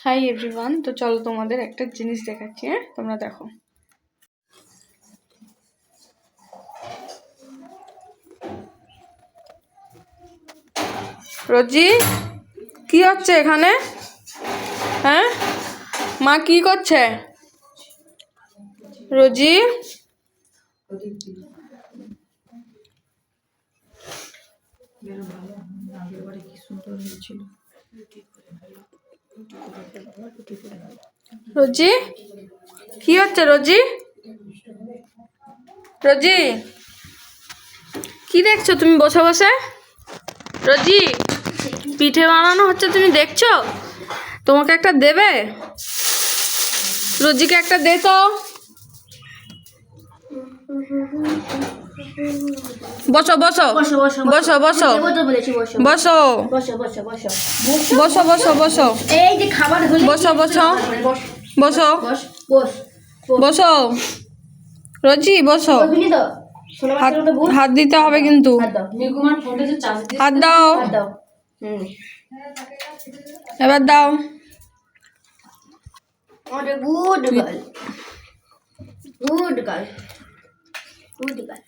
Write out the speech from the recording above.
Hi everyone, তো চলো তোমাদের একটা জিনিস দেখাচ্ছি। হ্যাঁ, তোমরা দেখো। রোজি, কি হচ্ছে এখানে? হ্যাঁ, মা কি করছে? রোজি, রোজি কি হচ্ছে? রোজি, রোজি কি দেখছো তুমি বসে বসে? রোজি, পিঠে বানানো হচ্ছে, তুমি দেখছো? তোমাকে একটা দেবে? রোজিকে একটা দে তো। বসো বসো বসো বসো বসো বসো বসো বসো বসো এই যে খাবার হলে বসো বসো বসো বসো রোজি বসো। হাত দিতে হবে কিন্তু। হাত দাও, এবার দাও। Good girl, good girl, good girl.